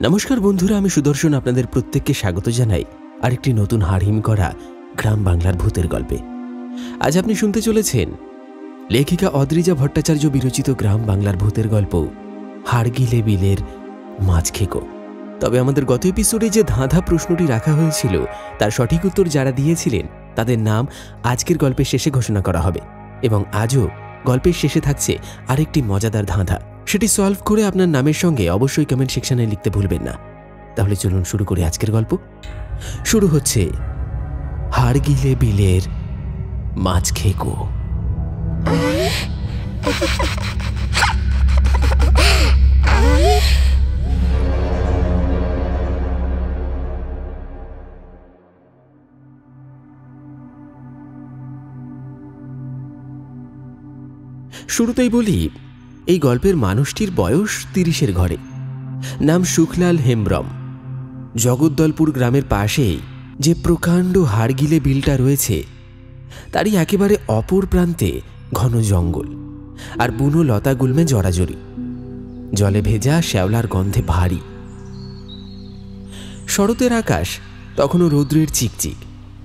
নমস্কার বন্ধুরা, আমি সুদর্শন আপনাদের প্রত্যেককে স্বাগত জানাই আরেকটি নতুন হাড়হিম করা গ্রাম বাংলার ভূতের গল্পে। আজ আপনি শুনতে চলেছেন লেখিকা অদ্রিজা ভট্টাচার্য বিরচিত গ্রাম বাংলার ভূতের গল্প হাড়গিলে বিলের মাছ খেকো। তবে আমাদের গত এপিসোডে যে ধাঁধা প্রশ্নটি রাখা হয়েছিল তার সঠিক উত্তর যারা দিয়েছিলেন তাদের নাম আজকের গল্পের শেষে ঘোষণা করা হবে, এবং আজও গল্পের শেষে থাকছে আরেকটি মজাদার ধাঁধা। সেটি সলভ করে আপনার নামের সঙ্গে অবশ্যই কমেন্ট সেকশনে লিখতে ভুলবেন না। তাহলে চলুন শুরু করি আজকের গল্প। শুরু হচ্ছে হাড়গিলে বিলের মাছ খেকো। শুরুতেই বলি, এই গল্পের মানুষটির বয়স 30-এর ঘরে। নাম সুখলাল হেমব্রম। জগদ্দলপুর গ্রামের পাশেই যে প্রকাণ্ড হাড়গিলে বিলটা রয়েছে তারই একেবারে অপর প্রান্তে ঘন জঙ্গল আর বুনো লতাগুল্মে জড়াজড়ি, জলে ভেজা শ্যাওলার গন্ধে ভারী। শরতের আকাশ তখনও রৌদ্রের চিকচিক,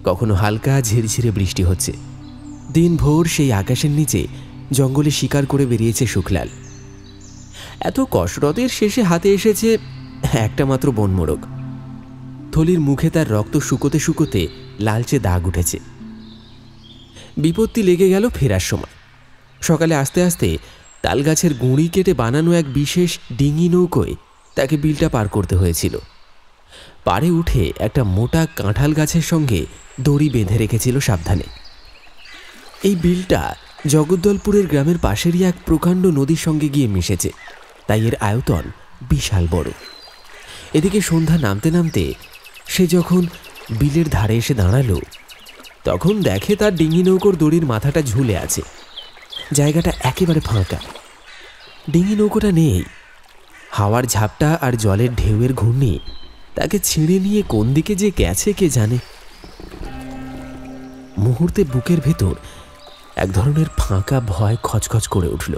কখনো হালকা ঝিরঝিরে বৃষ্টি হচ্ছে। দিনভর সেই আকাশের নিচে জঙ্গলে শিকার করে বেরিয়েছে সুখলাল। এত কসরতের শেষে হাতে এসেছে একটা মাত্র বনমোরগ। থলির মুখে তার রক্ত শুকোতে শুকোতে লালচে দাগ উঠেছে। বিপত্তি লেগে গেল ফেরার সময়। সকালে আস্তে আস্তে তালগাছের গুঁড়ি কেটে বানানো এক বিশেষ ডিঙি নৌকোয় তাকে বিলটা পার করতে হয়েছিল। পাড়ে উঠে একটা মোটা কাঁঠাল গাছের সঙ্গে দড়ি বেঁধে রেখেছিল সাবধানে। এই বিলটা জগদ্দলপুরের গ্রামের পাশেরই এক প্রকাণ্ড নদীর সঙ্গে গিয়ে মিশেছে, তাই এর আয়তন বিশাল বড়। এদিকে সন্ধ্যা নামতে নামতে সে যখন বিলের ধারে এসে দাঁড়ালো তখন দেখে তার ডিঙি নৌকোর দড়ির মাথাটা ঝুলে আছে। জায়গাটা একেবারে ফাঁকা, ডিঙি নৌকোটা নেই। হাওয়ার ঝাপটা আর জলের ঢেউয়ের ঘূর্ণি তাকে ছিঁড়ে নিয়ে কোন দিকে যে গেছে কে জানে। মুহূর্তে বুকের ভেতর এক ধরনের ফাঁকা ভয় খচখচ করে উঠল।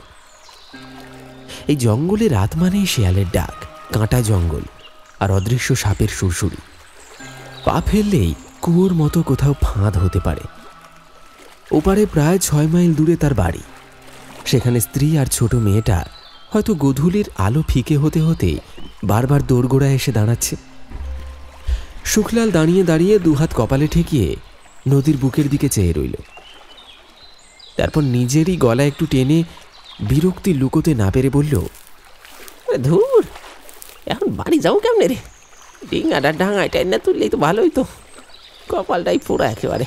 এই জঙ্গলে রাত মানেই শেয়ালের ডাক, কাঁটা জঙ্গল আর অদৃশ্য সাপের সুরসুরি। পা ফেললেই কুয়োর মতো কোথাও ফাঁদ হতে পারে। ওপারে প্রায় 6 মাইল দূরে তার বাড়ি। সেখানে স্ত্রী আর ছোট মেয়েটা হয়তো গোধূলির আলো ফিকে হতে হতে বারবার দোরগোড়ায় এসে দাঁড়াচ্ছে। সুখলাল দাঁড়িয়ে দাঁড়িয়ে দুহাত কপালে ঠেকিয়ে নদীর বুকের দিকে চেয়ে রইল। তারপর নিজেরই গলা একটু টেনে বিরক্তি লুকোতে না পেরে বলল, ধুর, এখন বাড়ি যাও কেমনে রে? ডিঙাটা ডাঙাইটাই না তুললেই তো ভালোই, তো কপালটাই পোড়া একেবারে।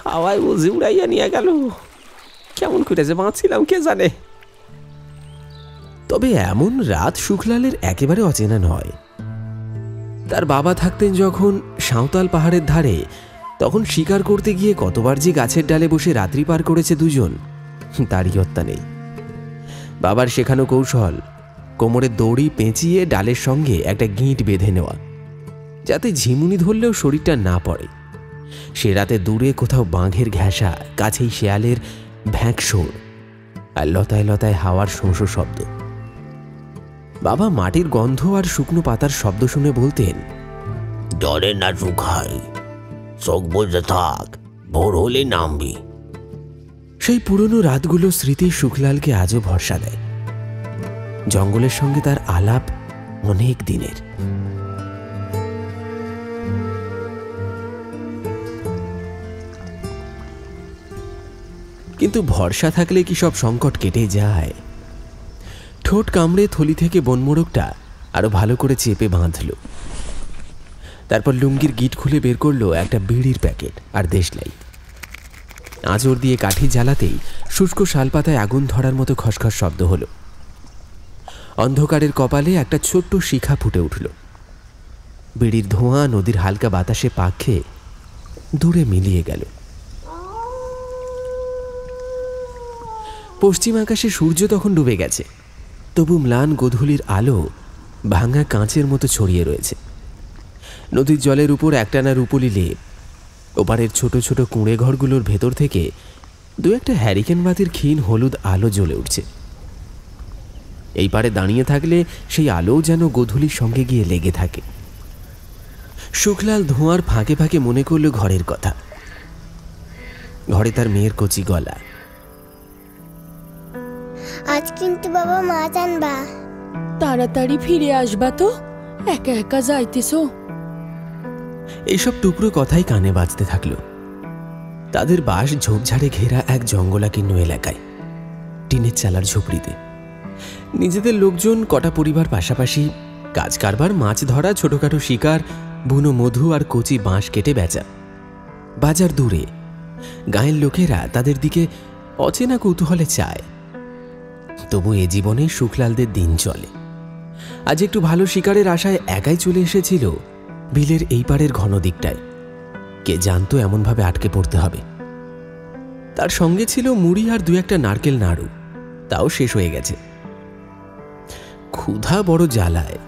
হাওয়ায় বুঝি উড়াইয়া নিয়ে গেল। কেমন করে যে বাঁচছিলাম কে জানে। তবে এমন রাত সুখলালের একেবারে অচেনা নয়। তার বাবা থাকতেন যখন সাঁওতাল পাহাড়ের ধারে, তখন শিকার করতে গিয়ে কতবার যে গাছের ডালে বসে রাত্রি পার করেছে দুজন, তারই হত্যা নেই। বাবার শেখানো কৌশল কোমরে দড়ি পেঁচিয়ে ডালের সঙ্গে একটা গিঁট বেঁধে নেওয়া, যাতে ঝিমুনি ধরলেও শরীরটা না পড়ে। সে রাতে দূরে কোথাও বাঘের ঘেঁষা, কাছেই শেয়ালের ভ্যাঁকশোর আর লতায় লতায় হাওয়ার শোঁশো শব্দ। বাবা মাটির গন্ধ আর শুকনো পাতার শব্দ শুনে বলতেন, ডরে না রুখাই, চোখ বুঝে থাক, ভোর হলে নামবি। সেই পুরনো রাতগুলো স্মৃতি সুখলালকে আজও ভরসা দেয়। জঙ্গলের সঙ্গে তার আলাপ অনেক দিনের। কিন্তু ভরসা থাকলে কি সব সংকট কেটে যায়? ঠোঁট কামড়ে থলি থেকে বনমোরগটা আরো ভালো করে চেপে বাঁধল। তারপর লুঙ্গির গিট খুলে বের করলো একটা বিড়ির প্যাকেট আর দেশলাই। আঁচড় দিয়ে কাঠি জ্বালাতেই শুষ্ক শালপাতায় আগুন ধরার মতো খসখস শব্দ হলো। অন্ধকারের কপালে একটা ছোট্ট শিখা ফুটে উঠল। বিড়ির ধোঁয়া নদীর হালকা বাতাসে পাক খেয়ে দূরে মিলিয়ে গেল। পশ্চিম আকাশে সূর্য তখন ডুবে গেছে, তবু ম্লান গোধূলির আলো ভাঙা কাঁচের মতো ছড়িয়ে রয়েছে। নদীর জলের উপর একটানা রূপলি লেপ। ওপারের ছোট ছোট কুঁড়ে ঘরগুলোর ভেতর থেকে দু একটা হ্যারিকেন বাতির ক্ষীণ হলুদ আলো জ্বলে উঠছে। এই পারে দাঁড়িয়ে থাকলে সেই আলো যেন গোধূলির সঙ্গে গিয়ে লেগে থাকে। সুখলাল ধোঁয়ার ফাঁকে ফাঁকে মনে করল ঘরের কথা। ঘরে তার মেয়ের কচি গলা। আজ কিন্তু বাবা মাছ আনবা। তাড়াতাড়ি ফিরে আসবা তো, একা একা যাইতেছো। এইসব টুকরো কথাই কানে বাজতে থাকলো। তাদের বাস ঝোপঝাড়ে ঘেরা এক জঙ্গলাকীর্ণ এলাকায়, টিনের চালার ঝুপড়িতে। নিজেদের লোকজন, কটা পরিবার পাশাপাশি, কাজ কারবার, মাছ ধরা, ছোটখাটো শিকার, বুনো মধু আর কচি বাঁশ কেটে বেচা। বাজার দূরে, গাঁয়ের লোকেরা তাদের দিকে অচেনা কৌতূহলে চায়। তবু এ জীবনে সুখলালদের দিন চলে। আজ একটু ভালো শিকারের আশায় একাই চলে এসেছিল বিলের এই পারের ঘন দিকটায়। কে জানতো এমনভাবে আটকে পড়তে হবে। তার সঙ্গে ছিল মুড়ি আর দু একটা নারকেল নাড়ু, তাও শেষ হয়ে গেছে। ক্ষুধা বড় জ্বালায়।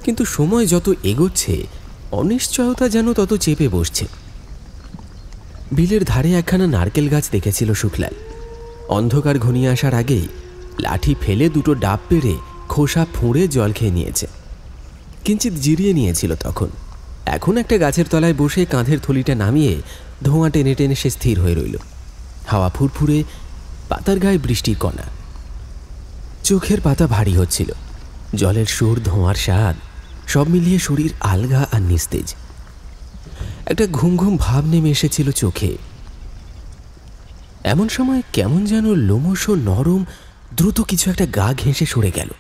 কিন্তু সময় যত এগোচ্ছে অনিশ্চয়তা যেন তত চেপে বসছে। বিলের ধারে একখানা নারকেল গাছ দেখেছিল শুক্লাল। অন্ধকার ঘনিয়ে আসার আগেই লাঠি ফেলে দুটো ডাব পেড়ে খোসা ফুঁড়ে জল খেয়ে নিয়েছে। কিঞ্চিত জিরিয়ে নিয়েছিল তখন। এখন একটা গাছের তলায় বসে কাঁধের থলিটা নামিয়ে ধোঁয়া টেনে টেনে সে স্থির হয়ে রইল। হাওয়া ফুরফুরে, পাতার গায়ে বৃষ্টির কণা। চোখের পাতা ভারী হচ্ছিল। জলের সুর, ধোঁয়ার স্বাদ, সব মিলিয়ে শরীর আলগা আর নিস্তেজ। একটা ঘুম ঘুম ভাব নেমে এসেছিল চোখে। এমন সময় কেমন যেন লোমশ নরম দ্রুত কিছু একটা গা ঘেঁষে সরে গেল।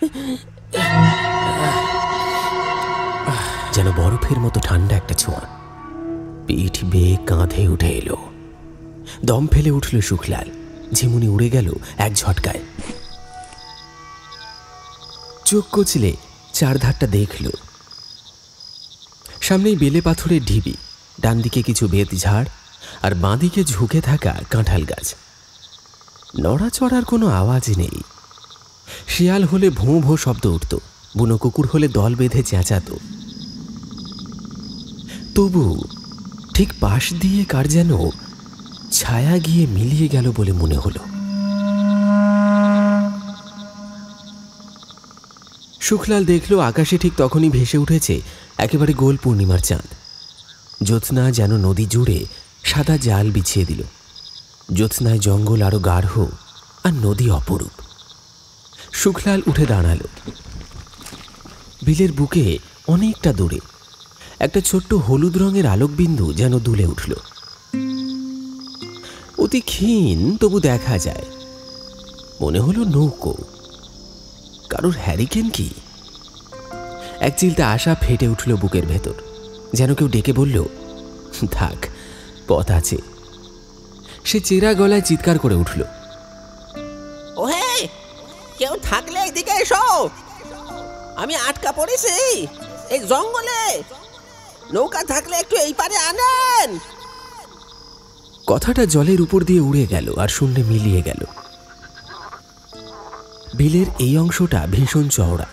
যেন বরফের মতো ঠান্ডা একটা ছোঁয়া। পিঠ বেয়ে কাঁধে উঠে এলো। দম ফেলে উঠল শুক্লাল। ঝিমুনি উড়ে গেল এক ঝটকায়। চোখ কচলে চারধারটা দেখল। সামনেই বেলে পাথরের ঢিবি, ডান দিকে কিছু বেত ঝাড় আর বাঁদিকে ঝুঁকে থাকা কাঁঠাল গাছ। নড়াচড়ার কোনো আওয়াজ নেই। শিয়াল হলে ভোঁ ভোঁ শব্দ উঠত, বুনো কুকুর হলে দল বেঁধে চেঁচাত। তবু ঠিক পাশ দিয়ে কার যেন ছায়া গিয়ে মিলিয়ে গেল বলে মনে হলো। সুখলাল দেখল আকাশে ঠিক তখনই ভেসে উঠেছে একেবারে গোল পূর্ণিমার চাঁদ। জ্যোৎস্না যেন নদী জুড়ে সাদা জাল বিছিয়ে দিল। জ্যোৎস্নায় জঙ্গল আরো গাঢ় আর নদী অপরূপ। সুখলাল উঠে দাঁড়াল। বিলের বুকে অনেকটা দূরে একটা ছোট্ট হলুদ রঙের আলোকবিন্দু যেন দুলে উঠল। অতি ক্ষীণ, তবু দেখা যায়। মনে হলো নৌকো, কারোর হ্যারিকেন কি। এক চিলতে আশা ফেটে উঠল বুকের ভেতর। যেন কেউ ডেকে বলল, থাক, পথ আছে। সে চেরা গলায় চিৎকার করে উঠল, ওহে, কেউ থাকলে এদিকে এসো, আমি আটকা পড়েছি এই জঙ্গলে। নৌকা থাকলে একটু এই পারে আনেন। কথাটা জলের উপর দিয়ে উড়ে গেল আর শূন্যে মিলিয়ে গেল। বিলের এই অংশটা ভীষণ চওড়া।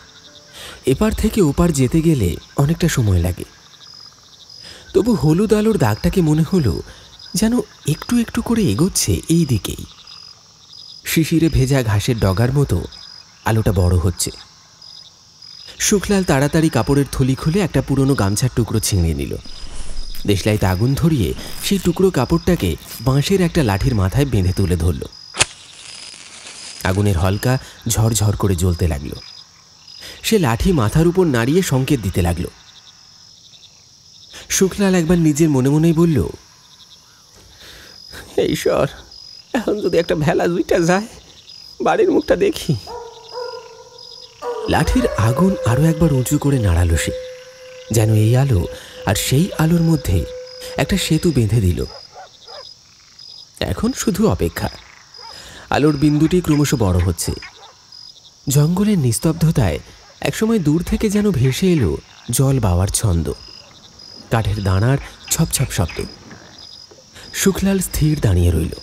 এপার থেকে ওপার যেতে গেলে অনেকটা সময় লাগে। তবু হলুদ আলোর দাগটাকে মনে হলো যেন একটু একটু করে এগোচ্ছে এই দিকেই। শিশিরে ভেজা ঘাসের ডগার মতো আলোটা বড় হচ্ছে। শুক্লাল তাড়াতাড়ি কাপড়ের থলি খুলে একটা পুরনো গামছার টুকরো ছিঁড়ে নিল। দেশলাইতে আগুন ধরিয়ে সেই টুকরো কাপড়টাকে বাঁশের একটা লাঠির মাথায় বেঁধে তুলে ধরল। আগুনের হলকা ঝরঝর করে জ্বলতে লাগলো। সে লাঠি মাথার উপর নাড়িয়ে সংকেত দিতে লাগলো। শুক্লাল একবার নিজের মনে মনেই বলল, ঈশ্বর, এখন যদি একটা ভেলা দুইটা যায়, বাড়ির মুখটা দেখি। লাঠির আগুন আরো একবার উঁচু করে নাড়ালো সে, যেন এই আলো আর সেই আলোর মধ্যে একটা সেতু বেঁধে দিল। এখন শুধু অপেক্ষা। আলোর বিন্দুটি ক্রমশ বড় হচ্ছে। জঙ্গলের নিস্তব্ধতায় একসময় দূর থেকে যেন ভেসে এলো জল বাওয়ার ছন্দ, কাঠের দাঁড়ার ছপছপ শব্দ। শুক্লাল স্থির দাঁড়িয়ে রইল।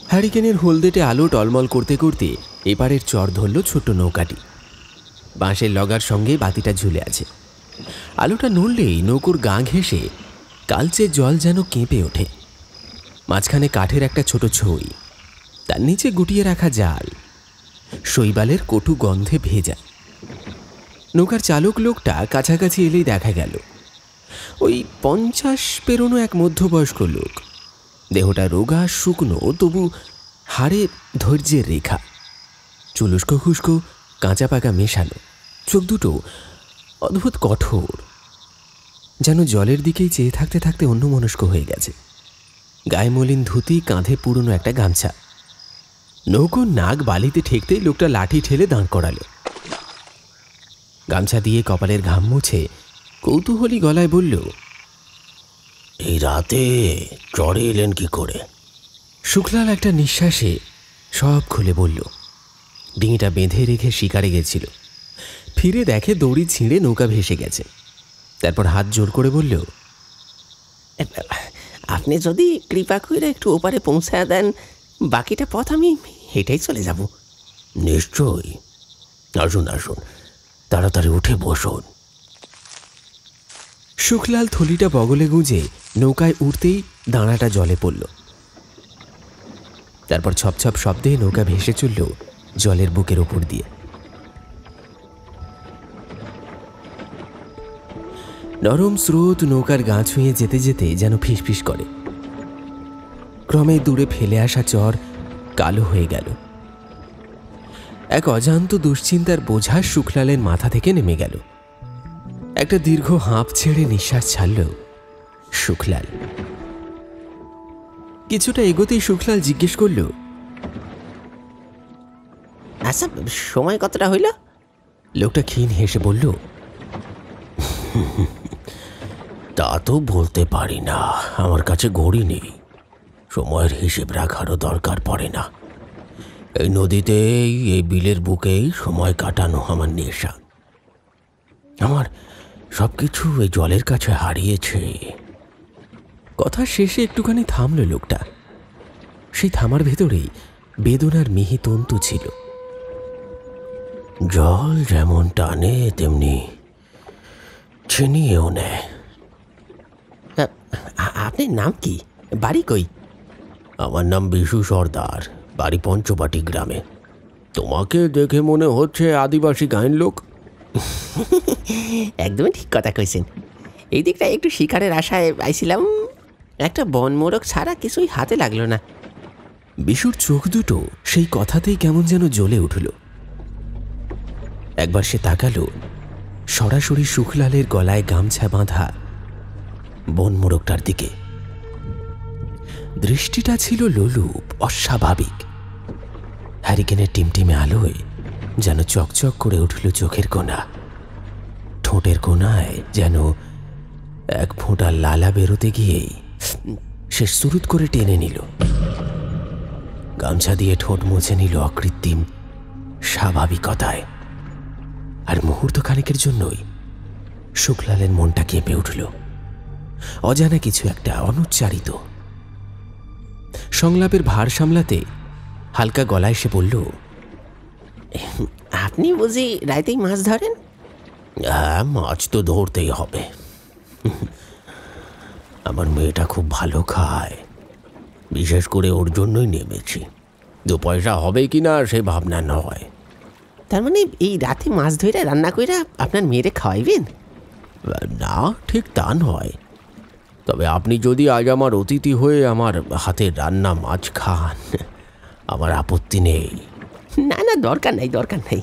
হ্যারিকেনের হলদেটে আলো টলমল করতে করতে এপারের চর ধরল ছোট্ট নৌকাটি। বাঁশের লগার সঙ্গে বাতিটা ঝুলে আছে। আলোটা নড়লেই নৌকোর গা ঘেঁষে কালচে জল যেন কেঁপে ওঠে। মাঝখানে কাঠের একটা ছোট ছই, তার নিচে গুটিয়ে রাখা জাল শৈবালের কটু গন্ধে ভেজা। নৌকার চালক লোকটা কাছাকাছি এলেই দেখা গেল ওই 50 পেরোনো এক মধ্যবয়স্ক লোক। দেহটা রোগা শুকনো, তবু হাড়ে ধৈর্যের রেখা, চুল উস্কো খুস্কো, কাঁচা পাকা মেশানো, চোখ দুটো অদ্ভুত কঠোর, যেন জলের দিকেই চেয়ে থাকতে থাকতে অন্যমনস্ক হয়ে গেছে। গায়ে মলিন ধুতি, কাঁধে পুরনো একটা গামছা। নৌকোর নাক বালিতে ঠেকতেই লোকটা লাঠি ঠেলে দাঁড় করালো। গামছা দিয়ে কপালের ঘাম মুছে কৌতূহলী গলায় বলল, এই রাতে চড়ে এলেন কি করে? শুক্লাল একটা নিঃশ্বাসে সব খুলে বলল। ডিঙিটা বেঁধে রেখে শিকারে গেছিল, ফিরে দেখে দড়ি ছিঁড়ে নৌকা ভেসে গেছে। তারপর হাত জোর করে বলল, আপনি যদি কৃপা করে একটু ওপারে পৌঁছায় দেন, বাকিটা পথ আমি হেঁটেই চলে যাব। নিশ্চয়ই, আসুন আসুন, তাড়াতাড়ি উঠে বসুন। শুক্লাল থলিটা বগলে গুঁজে নৌকায় উঠতেই দাঁড়াটা জলে পড়ল। তারপর ছপছপ শব্দে নৌকা ভেসে চলল জলের বুকের ওপর দিয়ে। নরম স্রোত নৌকার গা ছুঁয়ে যেতে যেতে যেন ফিসফিস করে। ক্রমে দূরে ফেলে আসা চর কালো হয়ে গেল। এক অজান্ত দুশ্চিন্তার বোঝা শুক্লালের মাথা থেকে নেমে গেল। একটা দীর্ঘ হাঁপ ছেড়ে নিঃশ্বাস ছাড়ল শুক্লাল। কিছুটা এগোতেই শুক্লাল জিজ্ঞেস করল, আচ্ছা, সময় কতটা হইল? লোকটা ক্ষীণ হেসে বলল, তা তো বলতে পারি না, আমার কাছে ঘড়ি নেই, সময়ের হিসেব রাখারও দরকার পড়ে না। এই নদীতেই, এই বিলের বুকেই সময় কাটানো আমার নেশা। আমার সব কিছু এই জলের কাছে হারিয়েছে। কথা শেষে একটুখানি থামল লোকটা। সেই থামার ভেতরেই বেদনার মিহি তন্তু ছিল। জল যেমন টানে তেমনি ছিনিয়েও নেয়। আপনার নাম কি? বাড়ি কই? আমার নাম বিশু সর্দার, বাড়ি পঞ্চবাটি গ্রামে। তোমাকে দেখে মনে হচ্ছে আদিবাসী গায়েন লোক। একদমই ঠিক কথা কইছেন। এই দিকটা একটু শিকারের আশায় আইছিলাম, একটা বনমোরক ছাড়া কিছুই হাতে লাগলো না। বিশুর চোখ দুটো সেই কথাতেই কেমন যেন জ্বলে উঠল। একবার সে তাকালো সরাসরি শুক্লালের গলায় গামছা বাঁধা বনমোরকটার দিকে। দৃষ্টিটা ছিল লোলুপ, অস্বাভাবিক। হ্যারিকেনের টিমটিমে আলোয় যেন চকচক করে উঠল চোখের কোণা। ঠোঁটের কোণায় যেন এক ফোঁটা লালা বেরোতে গিয়েই সে সুরুত করে টেনে নিল। গামছা দিয়ে ঠোঁট মুছে নিল অকৃত্রিম স্বাভাবিকতায়। আর মুহূর্ত খানিকের জন্যই শুক্লালের মনটা কেঁপে উঠল। অজানা কিছু একটা, অনুচ্চারিত। সংলাপের ভার সামলাতে হালকা গলায় সে বলল, আপনি বুঝি রাইতেই মাছ ধরেন? হ্যাঁ, মাছ তো ধরতেই হবে। আমার মেয়েটা খুব ভালো খায়, বিশেষ করে ওর জন্যই নেমেছি। 2 পয়সা হবে কিনা সে ভাবনা নয়। তার মানে এই রাতে মাছ ধরে রান্না কইরা আপনার মেয়েরে খাওয়াইবেন? না, ঠিক তা নয়। তবে আপনি যদি আজ আমার অতিথি হয়ে আমার হাতের রান্না মাছ খান, আমার আপত্তি নেই। না না, দরকার নাই, দরকার নাই।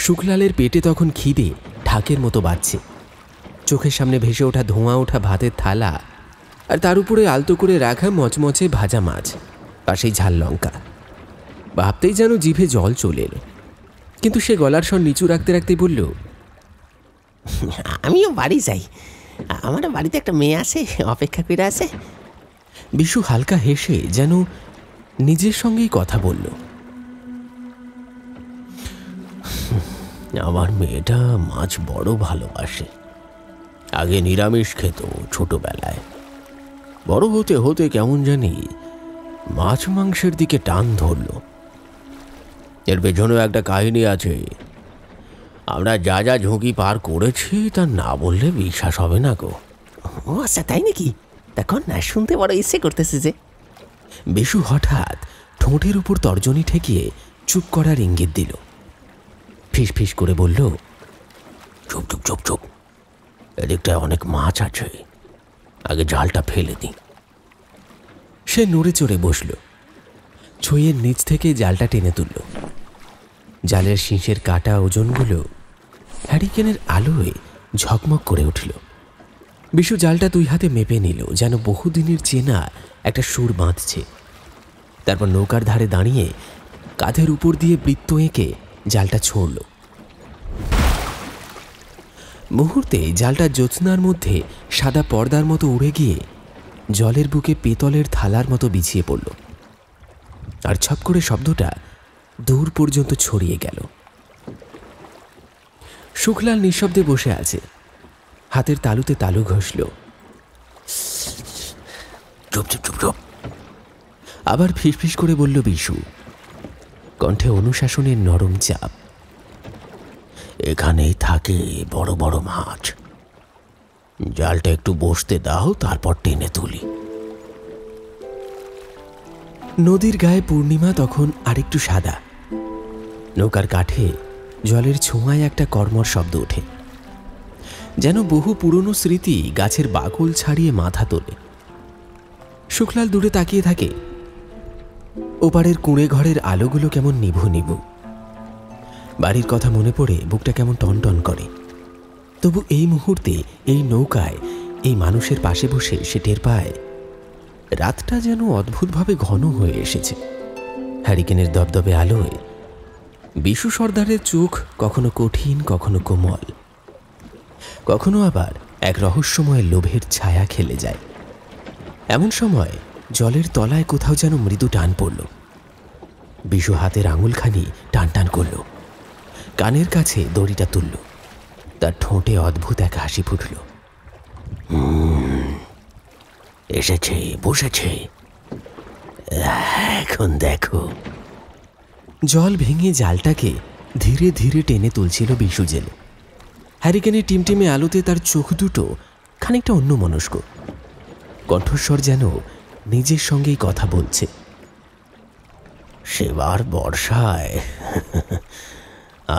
শুক্লালের পেটে তখন খিদে ঢাকের মতো বাজছে। চোখের সামনে ভেসে ওঠা ধোঁয়া ওঠা ভাতের থালা, আর তার উপরে আলতো করে রাখা মচমচে ভাজা মাছ, পাশেই ঝাল লঙ্কা। ভাবতেই যেন জিভে জল চলে এলো। কিন্তু সে গলার স্বর নিচু রাখতে রাখতেই বলল, আমিও বাড়ি যাই, আমার বাড়িতে একটা মেয়ে আছে, অপেক্ষা করে আছে। বিশু হালকা হেসে যেন নিজের সঙ্গেই কথা বলল, আমার মেয়েটা মাছ বড় ভালোবাসে। আগে নিরামিষ খেত ছোটবেলায়, বড় হতে হতে কেমন জানি মাছ মাংসের দিকে টান ধরল। এর পেছনেও একটা কাহিনী আছে। আমরা যা যা ঝুঁকি পার করেছি তা না বললে বিশ্বাস হবে না গো। ও আচ্ছা, তাই নাকি? তখন না শুনতে বড় ইচ্ছে করতেছে যে। বিশু হঠাৎ ঠোঁটের উপর তর্জনী ঠেকিয়ে চুপ করার ইঙ্গিত দিল। ফিস ফিস করে বলল, চুপ চুপ চুপ চুপ, এদিকটায় অনেক মাছ আছে, আগে জালটা ফেলে দিই। সে নড়ে চড়ে বসল, ছইয়ের নিচ থেকে জালটা টেনে তুলল। জালের শীষের কাটা ওজনগুলো হ্যারিকেনের আলোয় ঝকমক করে উঠল। বিশু জালটা 2 হাতে মেপে নিল, যেন বহুদিনের চেনা একটা সুর বাঁধছে। তারপর নৌকার ধারে দাঁড়িয়ে কাঁধের উপর দিয়ে বৃত্ত এঁকে জালটা ছড়ল। মুহূর্তে জালটা জ্যোৎস্নার মধ্যে সাদা পর্দার মতো উড়ে গিয়ে জলের বুকে পেতলের থালার মতো বিছিয়ে পড়ল, আর ছপ করে শব্দটা দূর পর্যন্ত ছড়িয়ে গেল। সুখলাল নিঃশব্দে বসে আছে, হাতের তালুতে তালু ঘষল। চুপ চুপ চুপ চুপ, আবার ফিসফিস করে বলল বিশু, কণ্ঠে অনুশাসনের নরম চাপ। এখানেই থাকে বড় বড় মাছ, জালটা একটু বসতে দাও, তারপর টেনে তুলি। নদীর গায়ে পূর্ণিমা তখন আরেকটু সাদা। নৌকার কাঠে জলের ছোঁয়ায় একটা কর্মর শব্দ ওঠে, যেন বহু পুরনো স্মৃতি গাছের বাকল ছাড়িয়ে মাথা তোলে। শুক্লাল দূরে তাকিয়ে থাকে। ওপারের কুঁড়ে ঘরের আলোগুলো কেমন নিভু নিভু। বাড়ির কথা মনে পড়ে বুকটা কেমন টনটন করে। তবু এই মুহূর্তে এই নৌকায় এই মানুষের পাশে বসে সে টের পায় রাতটা যেন অদ্ভুতভাবে ঘন হয়ে এসেছে। হ্যারিকেনের দবদবে আলোয় বিশু সর্দারের চোখ কখনো কঠিন, কখনো কোমল, কখনো আবার এক রহস্যময় লোভের ছায়া খেলে যায়। এমন সময় জলের তলায় কোথাও যেন মৃদু টান পড়ল। বিশু হাতের আঙুলখানি টান টান করল, কানের কাছে দড়িটা তুলল। তার ঠোঁটে অদ্ভুত এক হাসি ফুটল। এসেছে, বসেছে, এখন দেখো। জল ভেঙে জালটাকে ধীরে ধীরে টেনে তুলছিল বিশু জেলে। হ্যারিকেনের টিমটিমে আলোতে তার চোখ দুটো খানিকটা অন্যমনস্ক, কণ্ঠস্বর যেন নিজের সঙ্গেই কথা বলছে। সেবার বর্ষায়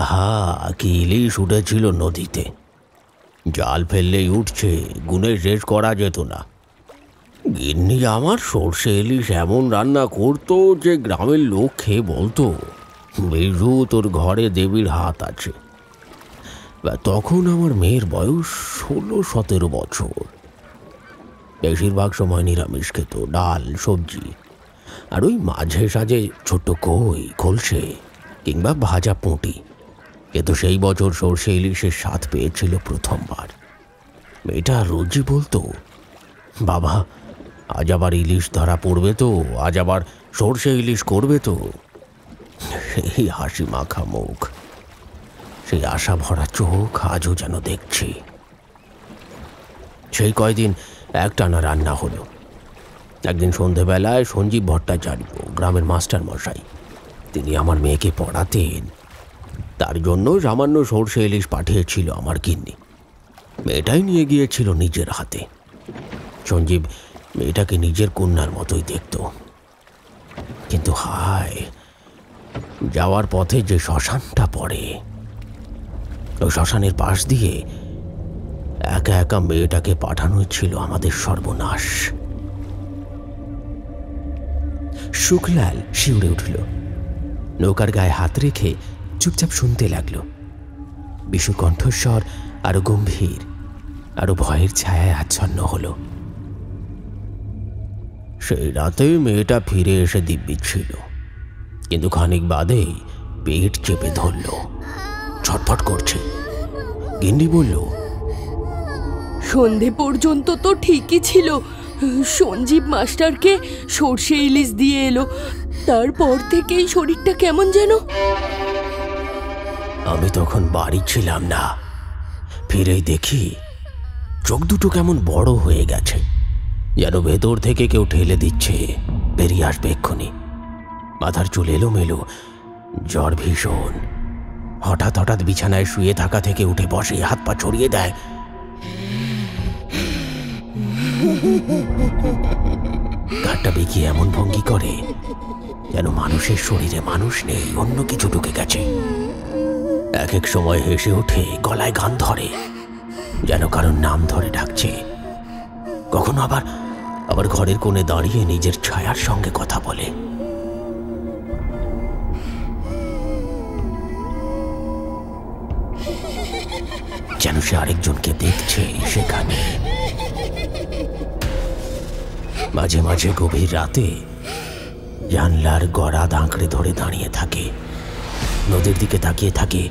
আহা, কি ইলিশ উঠেছিল নদীতে, জাল ফেললেই উঠছে, গুনে শেষ করা যেত না। গিন্নি আমার সর্ষে ইলিশ এমন রান্না করতো যে গ্রামের লোক খেয়ে বলতো, বিজু তোর ঘরে দেবীর হাত আছে। তখন আমার মেয়ের বয়স 16-17 বছর। বেশিরভাগ সময় নিরামিষ খেত, ডাল সবজি, আর ওই মাঝে সাঝে ছোট্ট কই, খলসে কিংবা ভাজা পুঁটি। কিন্তু সেই বছর সর্ষে ইলিশের স্বাদ পেয়েছিল প্রথমবার। মেয়েটা রোজই বলতো, বাবা আজ আবার ইলিশ ধরা পড়বে তো, আজ আবার সর্ষে ইলিশ করবে তো। সেই হাসি মাখা মুখ, সেই আশা ভরা চোখ আজও যেন দেখছি। সেই কয়দিন একটানা রান্না হলো। একদিন সন্ধেবেলায় সঞ্জীব ভট্টাচার্য, গ্রামের মাস্টার মশাই, তিনি আমার মেয়েকে পড়াতেন। তার জন্য সামান্য সর্ষে ইলিশ পাঠিয়েছিল আমার গিন্নি। মেয়েটাই নিয়ে গিয়েছিল নিজের হাতে। সঞ্জীব মেয়েটাকে নিজের কন্যার মতোই দেখত। কিন্তু হায়, যাওয়ার পথে যে শ্মশানটা পড়ে, ওই শ্মশানের পাশ দিয়ে একা একা মেয়েটাকে পাঠানোই ছিল আমাদের সর্বনাশ। শুকলাল শিউরে উঠল, নৌকার গায়ে হাত রেখে চুপচাপ শুনতে লাগল। বিশু কণ্ঠস্বর আরো গম্ভীর, আরো ভয়ের ছায়ায় আচ্ছন্ন হল। সেই রাতে মেয়েটা ফিরে এসে দিব্যি ছিল, কিন্তু খানিক বাদেই পেট চেপে ধরল, ছটফট করছে। গিন্নি বলল, সন্ধে পর্যন্ত তো ঠিকই ছিল, সঞ্জীব মাস্টারকে সর্ষে ইলিশ দিয়ে এলো, তারপর থেকেই শরীরটা কেমন যেন। আমি তখন বাড়ি ছিলাম না, ফিরেই দেখি চোখ দুটো কেমন বড় হয়ে গেছে, যেন ভেতর থেকে কেউ ঠেলে দিচ্ছে, বেরিয়ে আসবে এক্ষুনি। মাথার চুল এলোমেলো, জ্বর ভীষণ। হঠাৎ হঠাৎ বিছানায় শুয়ে থাকা থেকে উঠে বসে, হাত পা ছড়িয়ে দেয়। ঘাটটা বেঁকিয়ে এমন ভঙ্গি করে যেন মানুষের শরীরে মানুষ নেই, অন্য কিছু ঢুকে গেছে। এক এক সময় হেসে ওঠে, গলায় গান ধরে, যেন কারোর নাম ধরে ডাকছে। কখনো আবার ঘরের কোণে দাঁড়িয়ে নিজের ছায়ার সঙ্গে কথা বলে। যেন সে আরেকজনকে দেখছে সেখানে। মাঝে মাঝে গভীর রাতে জানলার গড়া আঁকড়ে ধরে দাঁড়িয়ে থাকে, নদীর দিকে তাকিয়ে থাকে,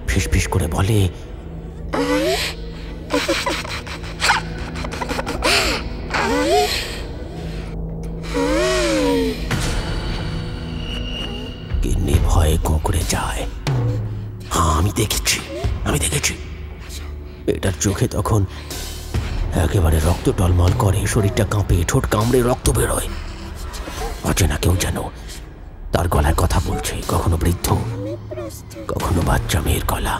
ফিসফিস করে বলে, কিন্নি ভয়ে কোঁকড়ে যায়। হ্যাঁ, আমি দেখেছি। এটার চোখে তখন একেবারে রক্ত টলমল করে, শরীরটা কাঁপে, ঠোঁট কামড়ে রক্ত বেরোয়। অচেনা কেউ যেন তার গলায় কথা বলছে, কখনো বৃদ্ধ, কখনো বাচ্চা মেয়ের গলা।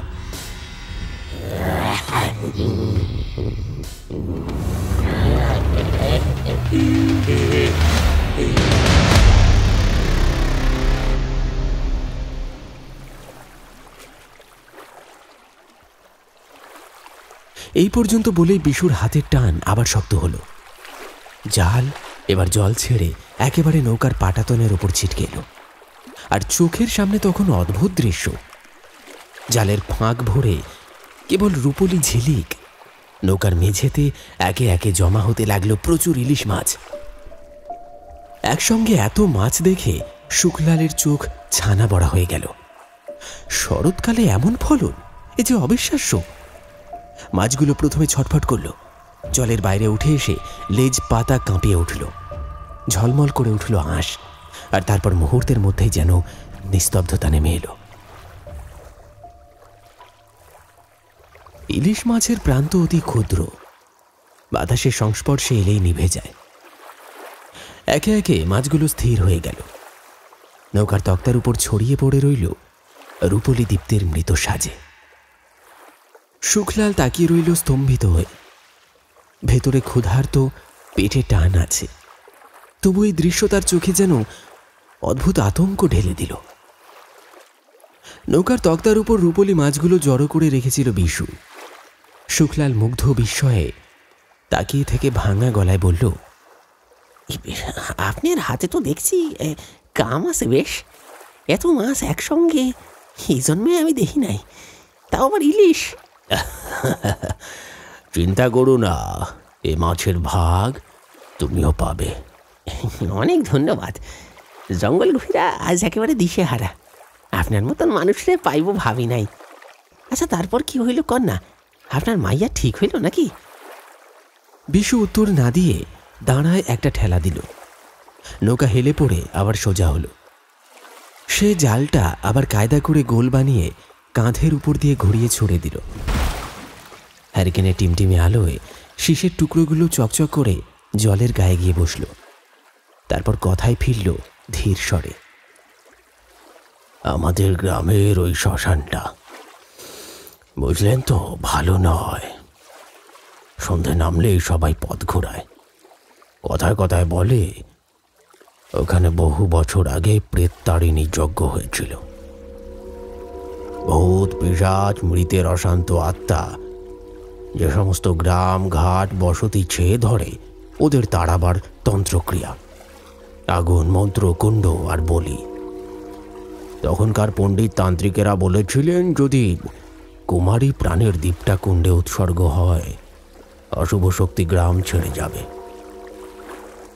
এই পর্যন্ত বলেই বিশুর হাতের টান আবার শক্ত হলো। জাল এবার জল ছেড়ে একেবারে নৌকার পাটাতনের ওপর ছিটকে এলো। আর চোখের সামনে তখন অদ্ভুত দৃশ্য। জালের ফাঁক ভরে কেবল রূপলি ঝিলিক। নৌকার মেঝেতে একে একে জমা হতে লাগলো প্রচুর ইলিশ মাছ। একসঙ্গে এত মাছ দেখে শুকলালের চোখ ছানা বড়া হয়ে গেল। শরৎকালে এমন ফলন, এ যে অবিশ্বাস্য। মাছগুলো প্রথমে ছটফট করল, জলের বাইরে উঠে এসে লেজ পাতা কাঁপিয়ে উঠল, ঝলমল করে উঠল আঁশ, আর তারপর মুহূর্তের মধ্যেই যেন নিস্তব্ধতা নেমে এলো। ইলিশ মাছের প্রান্ত অতি ক্ষুদ্র, বাতাসের সংস্পর্শে এলেই নিভে যায়। একে একে মাছগুলো স্থির হয়ে গেল। নৌকার তক্তার উপর ছড়িয়ে পড়ে রইল রূপলি দীপ্তের মৃত সাজে। শুকলাল তাকিয়ে রইল স্তম্ভিত হয়ে। ভেতরে ক্ষুধার্ত, পেটে টান আছে, তবু এই দৃশ্য তার চোখে যেন অদ্ভুত আতঙ্ক ঢেলে দিল। নৌকার তক্তার উপর রূপলি মাছগুলো জড়ো করে রেখেছিল বিশু। শুকলাল মুগ্ধ বিস্ময়ে তাকিয়ে থেকে ভাঙা গলায় বলল, আপনার হাতে তো দেখছি কাম আছে বেশ। এত মাছ একসঙ্গে এই জন্মে আমি দেখি নাই, তাও আবার ইলিশ। চিন্তা করো না, এ মাছের ভাগ তুমিও পাবে। অনেক ধন্যবাদ। জঙ্গল ঘুরা আজ একেবারে দিশে হারা। আপনার মতন মানুষরে পাইব ভাবি নাই। আচ্ছা, তারপর কি হইল কন্যা? আপনার মাইয়া ঠিক হইল নাকি? বিশু উত্তর না দিয়ে দাঁড়ায় একটা ঠেলা দিল। নৌকা হেলে পড়ে আবার সোজা হলো। সে জালটা আবার কায়দা করে গোল বানিয়ে কাঁধের উপর দিয়ে ঘুরিয়ে ছুড়ে দিল। হ্যারিকেনে টিমটিমে আলোয় শীষের টুকরোগুলো চকচক করে জলের গায়ে গিয়ে বসল। তারপর কথায় ফিরল ধীর স্বরে, আমাদের গ্রামের ওই শ্মশানটা বুঝলেন তো, ভালো নয়। সন্ধে নামলেই সবাই পথ ঘোরায়। কথায় কথায় বলে ওখানে বহু বছর আগে প্রেততারিণী যজ্ঞ হয়েছিল। ভূত পিশাচ মৃতের অশান্ত আত্মা যে সমস্ত গ্রাম ঘাট বসতি ছেয়ে ধরে, ওদের তাড়াবার তন্ত্রক্রিয়া, আগুন, মন্ত্র, কুণ্ড আর বলি। তখনকার পণ্ডিত তান্ত্রিকেরা বলেছিলেন, যদি কুমারী প্রাণের দীপটা কুণ্ডে উৎসর্গ হয়, অশুভ শক্তি গ্রাম ছেড়ে যাবে।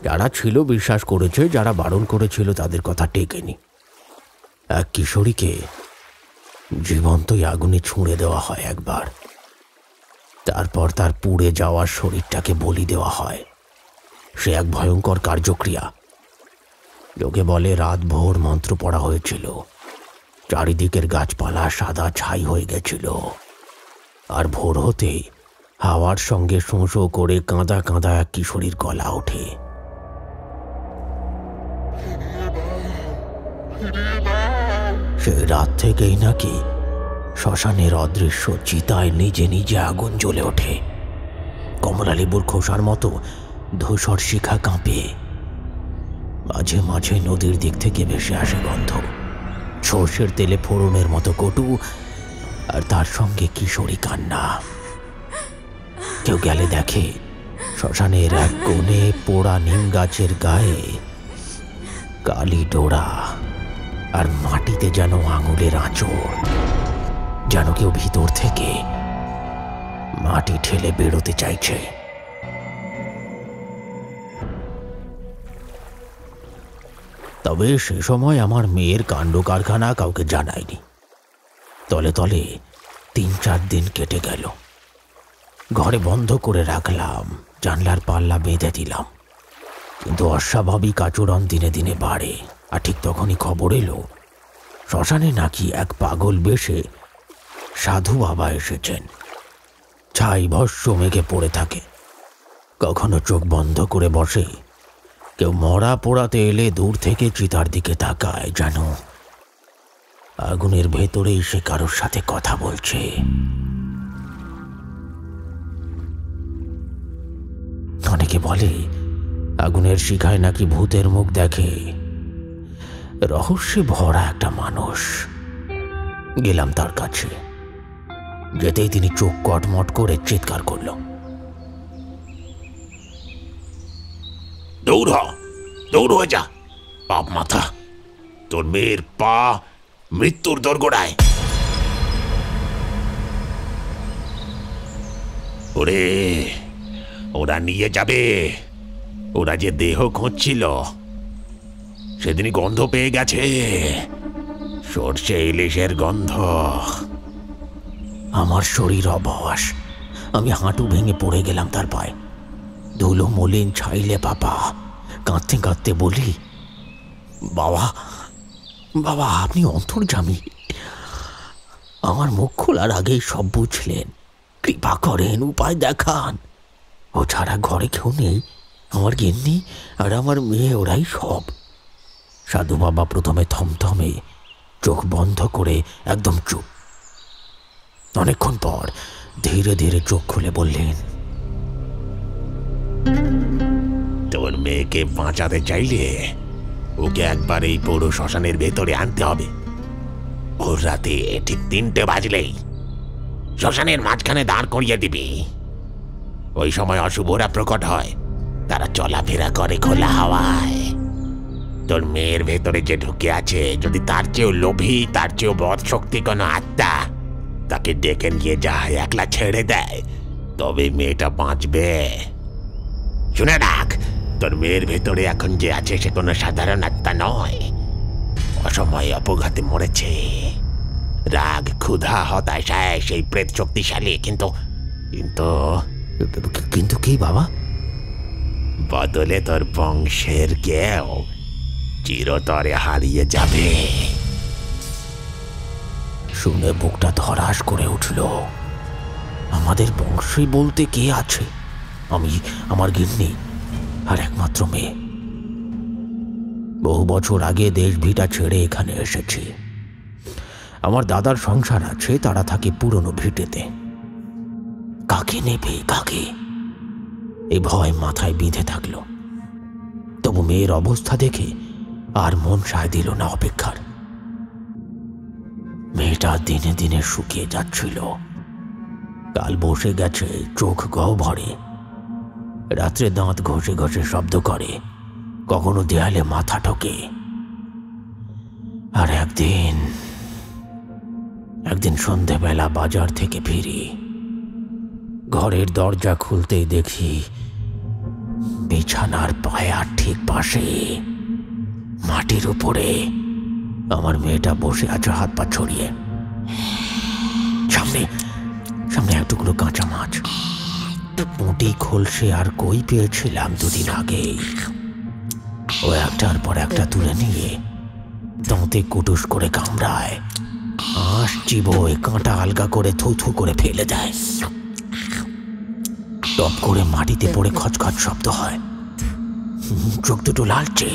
যারা ছিল বিশ্বাস করেছে, যারা বারণ করেছিল তাদের কথা টেকেনি। এক কিশোরীকে জীবন্তই আগুনে ছুঁড়ে দেওয়া হয় একবার, তারপর তার পুড়ে যাওয়া শরীরটাকে বলি দেওয়া হয়। সে এক ভয়ঙ্কর কার্যক্রিয়া। লোকে বলে রাত ভোর মন্ত্র পড়া হয়েছিল, চারিদিকের গাছপালা সাদা ছাই হয়ে গেছিল, আর ভোর হতেই হাওয়ার সঙ্গে শোঁ শোঁ করে কাঁদা কাঁদা এক কিশোরীর গলা ওঠে। সেই রাত থেকেই নাকি শ্মশানের অদৃশ্য চিতায় নিজে নিজে আগুন জ্বলে ওঠে। কমলা লেবুর খোসার মতো ধূসর শিখা কাঁপে। মাঝে মাঝে নদীর দিক থেকে ভেসে আসে গন্ধ, সর্ষের তেলে ফোড়নের মতো কটু, আর তার সঙ্গে কিশোরী কান্না। কেউ গেলে দেখে শ্মশানের এক কোণে পোড়া নিম গাছের গায়ে কালি ডোরা, আর মাটিতে যেন আঙুলের আঁচড়, যেন কেউ ভিতর থেকে মাটি ঠেলে বেরোতে চাইছে। তবে সে সময় আমার মেয়ের কাণ্ড কারখানা কাউকে জানায়নি। তলে তলে ৩-৪ দিন কেটে গেল। ঘরে বন্ধ করে রাখলাম, জানলার পাল্লা বেঁধে দিলাম, কিন্তু অস্বাভাবিক আচরণ দিনে দিনে বাড়ে। আর ঠিক তখনই খবর এলো শ্মশানে নাকি এক পাগল বেশে সাধু বাবা এসেছেন। ছাই ভস্য মেঘে পড়ে থাকে, কখনো চোখ বন্ধ করে বসে, কেউ মরা পোড়াতে এলে দূর থেকে চিতার দিকে তাকায়, যেন আগুনের ভেতরেই সে কারোর সাথে কথা বলছে। অনেকে বলে আগুনের শিখায় নাকি ভূতের মুখ দেখে। রহস্যে ভরা একটা মানুষ। গেলাম তার কাছে, যেতেই তিনি চোখ কটমট করে চিৎকার করল, দৌড় দৌড় হয়ে যা, পাপ মাথা, তোর মেয়ের পা মৃত্যুর দোরগোড়ায়। ওরে, ওরা নিয়ে যাবে। ওরা যে দেহ খুঁজছিল সেদিনই গন্ধ পেয়ে গেছে, সর্ষে ইলিশের গন্ধ। আমার শরীর অবশ। আমি হাঁটু ভেঙে পড়ে গেলাম তার পায়ে। ধুলো মলিন ছাইলে পাপা, কাঁদতে কাঁদতে বলি, বাবা বাবা, আপনি অন্তর্যামী। আমার মুখ খোলার আগেই সব বুঝলেন। কৃপা করেন, উপায় দেখান। ও ছাড়া ঘরে কেউ নেই, আমার গিন্নি আর আমার মেয়ে, ওরাই সব। সাধু বাবা প্রথমে থমথমে, চোখ বন্ধ করে একদম চুপ। অনেকক্ষণ পর ধীরে ধীরে চোখ খুলে বললেন, তোর মেয়েকে বাঁচাতে চাইলে ওকে একবার এই পৌর শ্মশানের ভেতরে আনতে হবে। ভোর রাতে ঠিক 3টে বাজলেই শ্মশানের মাঝখানে দাঁড় করিয়ে দিবি। ওই সময় অশুভরা প্রকট হয়, তারা চলাফেরা করে খোলা হাওয়ায়। তোর মেয়ের ভেতরে যে ঢুকে আছে, যদি তার চেয়েও লোভী, তার চেয়েও বদ শক্তি কোনো আত্মা, তাকে ডেকে নিয়ে যায়, একলা ছেড়ে দেয়, তবে মেয়েটা বাঁচবে। শুনে রাখ, তোর মেয়ের ভেতরে এখন যে আছে সে কোনো সাধারণ আত্মা নয়। অসময়ে অপঘাতে মরেছে। রাগ, ক্ষুধা, হতাশায় সেই প্রেত শক্তিশালী, কিন্তু কিন্তু কিন্তু কি বাবা? বদলে তোর বংশের কেউ চিরতরে হারিয়ে যাবে। শুনে বুকটা ধরাস করে উঠল। আমাদের বংশই বলতে কে আছে? আমি, আমার গিন্নি আর একমাত্র মেয়ে। বহু বছর আগে দেশ ভিটা ছেড়ে এখানে এসেছি। আমার দাদার সংসার আছে, তারা থাকে পুরনো ভিটেতে। কাকে নেবে, কাকে? এই ভয় মাথায় বিঁধে থাকলো। তবু মেয়ের অবস্থা দেখে আর মন সায় দিল না অপেক্ষার। মেয়েটা দিনে দিনে শুকিয়ে যাচ্ছিল। কাল বসে গেছে, চোখ গহ্বরে। রাত্রে দাঁত ঘষে ঘষে শব্দ করে, কখনো দেয়ালে মাথা ঠোকে। আর একদিন সন্ধেবেলা বাজার থেকে ফিরি। ঘরের দরজা খুলতেই দেখি বিছানার পায়ার ঠিক পাশে মাটির উপরে আমার মেয়েটা বসে আছে, হাত পা ছড়িয়ে। সামনে সামনে এক টুকরো কাঁচা মাছ, পুঁটি খোলসে আর কই পেয়েছিলাম 2 দিন আগে। ও একটার পর একটা তুলে নিয়ে দাঁতে কুটুস করে কামড়ায়, আঁশ চিবোয়, কাঁটা আলগা করে থু থু করে ফেলে দেয়। টপ করে মাটিতে পড়ে খচখচ শব্দ হয়। চোখ দুটো লালচে,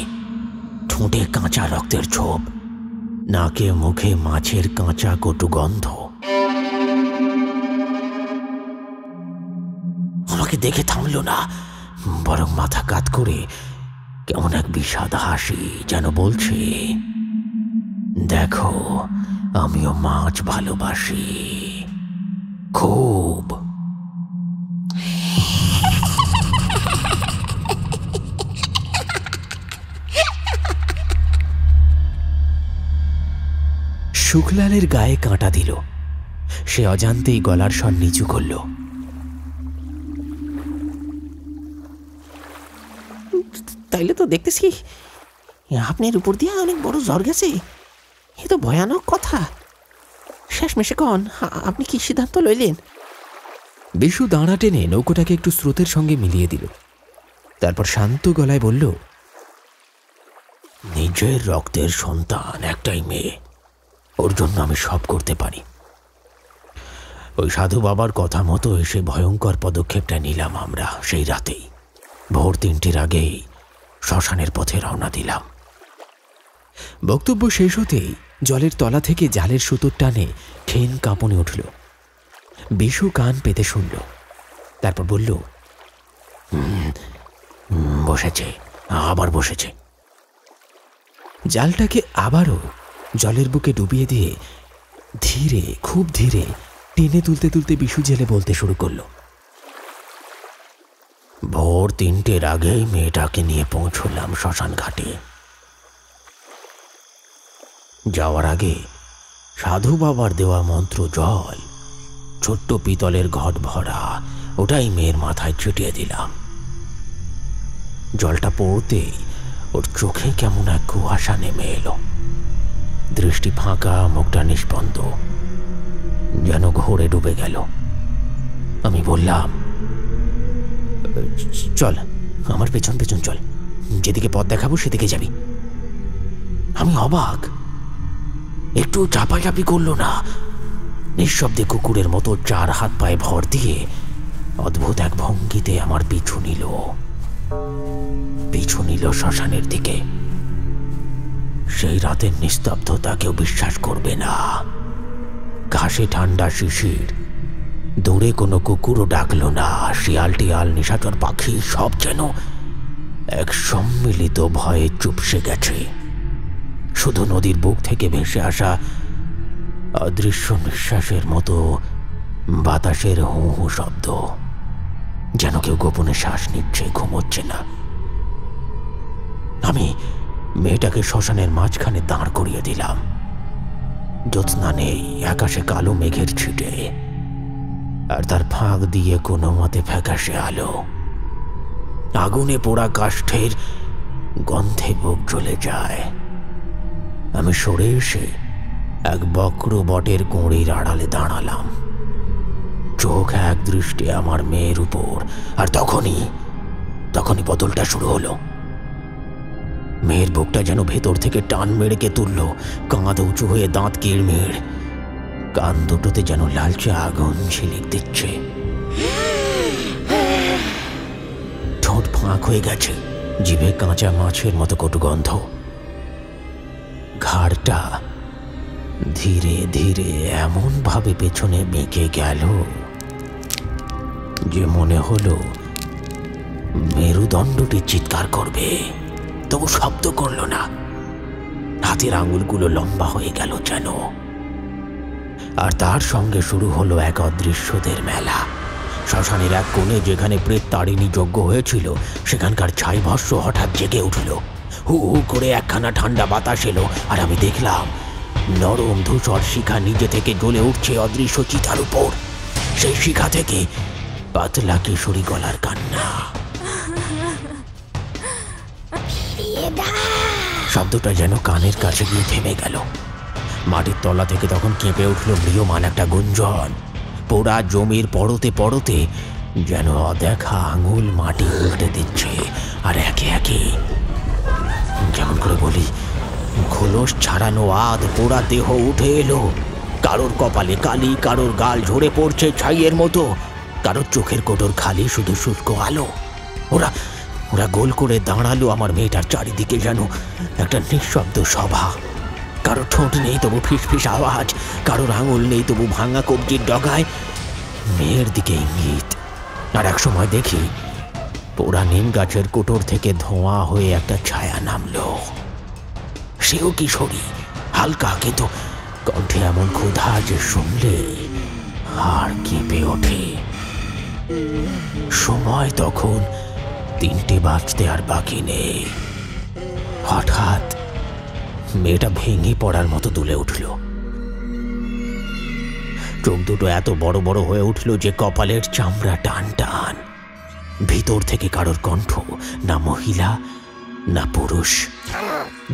ঠোঁটে কাঁচা রক্তের ছোপ, নাকে মুখে মাছের কাঁচা কটু গন্ধ। আমাকে দেখে থামলো না, বরং মাথা কাত করে কেমন এক বিষাদ হাসি, যেন বলছে, দেখো আমিও মাছ ভালোবাসি খুব। শুকলালের গায়ে কাঁটা দিল। সে অজান্তেই গলার স্বর নিচু করল। তাইলে তো দেখতেছি আপনার উপর দিয়ে অনেক বড় ঝড় গেছে। এ তো ভয়ানক কথা। শেষমেশে কন, আপনি কি সিদ্ধান্ত লইলেন? বিশু দাঁড়া টেনে নৌকোটাকে একটু স্রোতের সঙ্গে মিলিয়ে দিল। তারপর শান্ত গলায় বলল, নিজের রক্তের সন্তান, একটাই মেয়ে, ওর জন্য আমি সব করতে পারি। ওই সাধু বাবার কথা মতো এসে ভয়ঙ্কর পদক্ষেপটা নিলাম আমরা সেই রাতেই। ভোর 3টের আগেই শ্মশানের পথে রওনা দিলাম। বক্তব্য শেষ হতেই জলের তলা থেকে জালের সুতোর টানে ক্ষীণ কাঁপনে উঠল। বিশু কান পেতে শুনল, তারপর বলল, বসেছে, আবার বসেছে। জালটাকে আবারও জলের বুকে ডুবিয়ে দিয়ে ধীরে, খুব ধীরে টেনে তুলতে তুলতে বিশু জেলে বলতে শুরু করল, ভোর 3টের আগেই মেয়েটাকে নিয়ে পৌঁছলাম শ্মশান ঘাটে। যাওয়ার আগে সাধু বাবার দেওয়া মন্ত্র জল, ছোট্ট পিতলের ঘট ভরা, ওটাই মেয়ের মাথায় ছিটিয়ে দিলাম। জলটা পড়তেই ওর চোখে কেমন এক কুয়াশা নেমে এলো। দৃষ্টি ফাঁকা, মুখটা নিস্পন্দ, যেন ঘোরে ডুবে গেল। আমি বললাম, চল আমার পেছন পেছন চল, যেদিকে পথ দেখাবো সেদিকে যাবি। আমি অবাক, একটু চাপাচাপি করলো না। নিঃশব্দে কুকুরের মতো 4 হাত পায়ে ভর দিয়ে অদ্ভুত এক ভঙ্গিতে আমার পিছু নিল শ্মশানের দিকে। সেই রাতের নিস্তব্ধতা কেউ বিশ্বাস করবে না। ঘাসে ঠান্ডা শিশির, দূরে কোনো কুকুরও ডাকলো না। শিয়াল টিয়াল, নিশাচর পাখি সব যেন এক সম্মিলিত ভয়ে চুপসে গেছে। শুধু নদীর বুক থেকে ভেসে আসা অদৃশ্য নিঃশ্বাসের মতো বাতাসের হু হু শব্দ, যেন কেউ গোপনে শ্বাস নিচ্ছে, ঘুমোচ্ছে না। আমি মেয়েটাকে শ্মশানের মাঝখানে দাঁড় করিয়ে দিলাম। জ্যোৎস্না নেই, আকাশে কালো মেঘের ছিটে, আর তার ফাঁক দিয়ে কোনো মতে ফ্যাকাশে আলো। আগুনে পোড়া কাষ্ঠের গন্ধে বুক জ্বলে যায়। আমি সরে এসে এক বক্র বটের কোঁড়ির আড়ালে দাঁড়ালাম, চোখ এক দৃষ্টে আমার মেয়ের উপর। আর তখনই বদলটা শুরু হলো। মেয়ের বুকটা যেন ভেতর থেকে টান মেরেকে তুলল, কাঁধ উঁচু হয়ে দাঁত কিড়মিড়, কান দুটোতে যেন লালচে আগুন ঝিলিক দিচ্ছে। ঠোঁট ফাঁক হয়ে গেছে, জিভে কাঁচা মাছের মতো কটু গন্ধ। ঘাড়টা ধীরে ধীরে এমন ভাবে পেছনে বেঁকে গেল যে মনে হলো মেরুদণ্ডটি চিৎকার করবে, তবু শব্দ করল না। হাতের আঙুলগুলো লম্বা হয়ে গেল যেন। আর তার সঙ্গে শুরু হলো এক অদৃশ্যদের মেলা। শ্মশানের এক কোণে, যেখানে প্রেত তারিণী যজ্ঞ হয়েছিল, সেখানকার ছাই ভস্য হঠাৎ জেগে উঠল। হু হু করে একখানা ঠান্ডা বাতাস এলো, আর আমি দেখলাম নরম ধূসর শিখা নিজে থেকে জ্বলে উঠছে অদৃশ্য চিতার উপর। সেই শিখা থেকে পাতলা কিশোরী গলার কান্না। শব্দটা যেন কানের কাছে গিয়ে থেমে গেল। মাটির তলা থেকে তখন কেঁপে উঠল ম্রিয়মান একটা গুঞ্জন। পোড়া জমির পরতে পরতে যেন অদেখা আঙুল মাটি উল্টে দিচ্ছে, আর একে একে, যেমন করে বলি, খোলস ছাড়ানো আধ পোড়া দেহ উঠে এলো। কারোর কপালে কালি, কারোর গাল ঝরে পড়ছে ছাইয়ের মতো, কারোর চোখের কোটর খালি, শুধু শুষ্ক আলো। ওরা গোল করে দাঁড়ালো আমার মেয়েটার চারিদিকে, যেন একটা নিঃশব্দ সভা। কারোর ঠোঁট নেই, তবু ফিসফিস আওয়াজ, কারোর আঙুল নেই, তবু ভাঙা কবজির ডগায় মেয়ের দিকে ইঙ্গিত। আর এক সময় দেখি পোড়া নিম গাছের কোটর থেকে ধোঁয়া হয়ে একটা ছায়া নামলো। সেও কিশোরী, হালকা, কিন্তু কণ্ঠে এমন ক্ষুধা যে শুনলে হাড় কেঁপে ওঠে। সময় তখন 3টে বাজতে আর বাকি নেই। হঠাৎ মেয়েটা ভেঙে পড়ার মতো দুলে উঠল। চোখ দুটো এত বড় বড় হয়ে উঠল যে কপালের চামড়া টান টান। ভিতর থেকে কারোর কণ্ঠ, না মহিলা না পুরুষ,